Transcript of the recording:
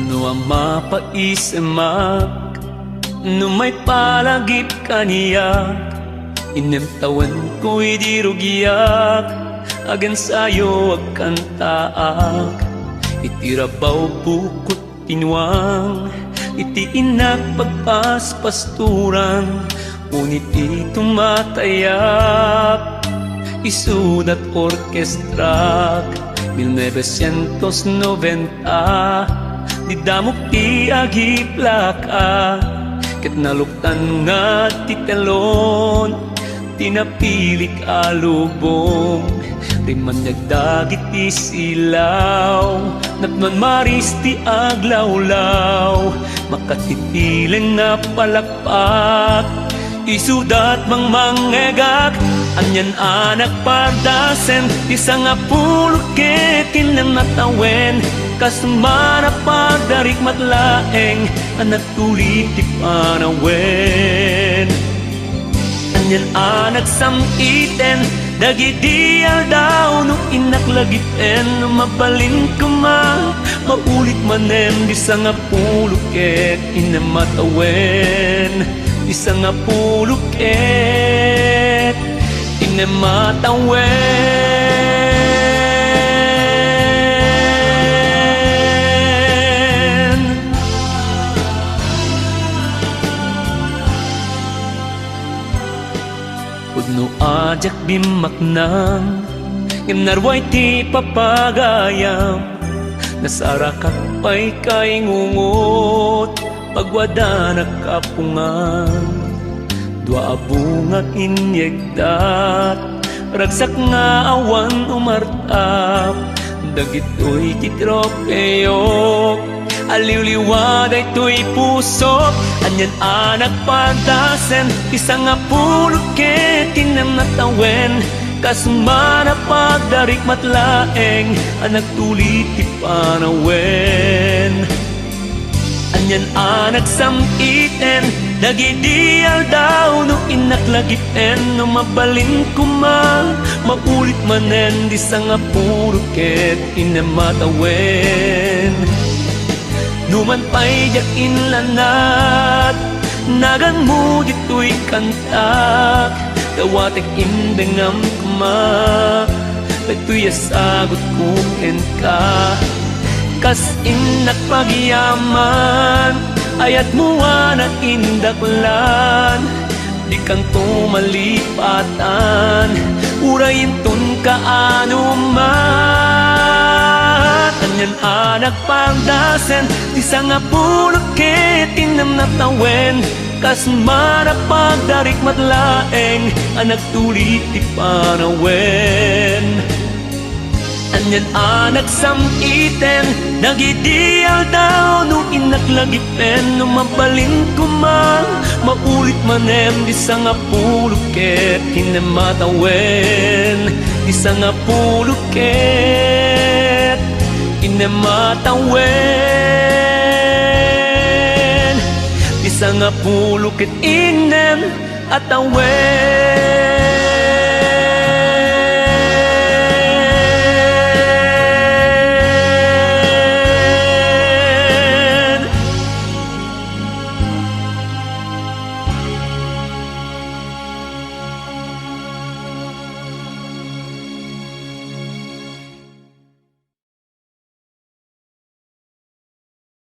No ang mapaisemak, no may palagip kaniyak, inem tawan ko'y dirugyak, agan sayo agkan taak. Itirabaw bukot tinuang, iti inak pagpaspasturan, ngunit itumatayap, isudat orkestrak. 1990 di damok ti agiplaka, ket naluktan nga ti telon, tinapilik alubong. Riman nagdagit ti silaw, natman maris ti aglawlaw, makatitilen nga palakpak, isudat mang mangegak. Anyan anak pardasen, isang apuluket tinamatawen, kasmana pagdarik matlaeng, anak tulit ti panawen. Anyan anak samiten, dagidial daw no inaklagiten, no mabalin kuma, maulit manem, isang apuluket inamatawen, isang apuluket inematawen. Pudno ajak bimaknang, nganarway ti papagayam, nasarakat pa'y kaingungot, pagwada nakapungan. Dua bunga inyegdat, ragsak nga awan umartap, dagito'y titropeyok, aliw-liwaday to'y pusok. Anyan anak padasen, isang apuluket tinamatawen, kasmana pagdarik matlaeng, anak tulit ti panawen. Anyan anak samiten, dagidial daw no inaklagiten, no mabalin kuma, maulit manen, di sang apuluket inamatawen. Numan pa'y yakin lanat, nagan mo dito'y kantak, dawatek indengam kuma, dito'y asagot kuken ka. Kas inak pagyaman, ayat mo na indaklan, di kang tumalipatan, urayin ton kaanuman. Anyan anak pagdasen, di sang apuluket tinamatawen, kasmana pagdarik matlaeng, anak tulit ti panawen. Anyan anak samiten, nagidial daw no inaklagipen, no mabalin kuma, maulit manem, di sang apuluket inamatawen, di sang apuluket inamatawen, di sang apuluket inamatawen.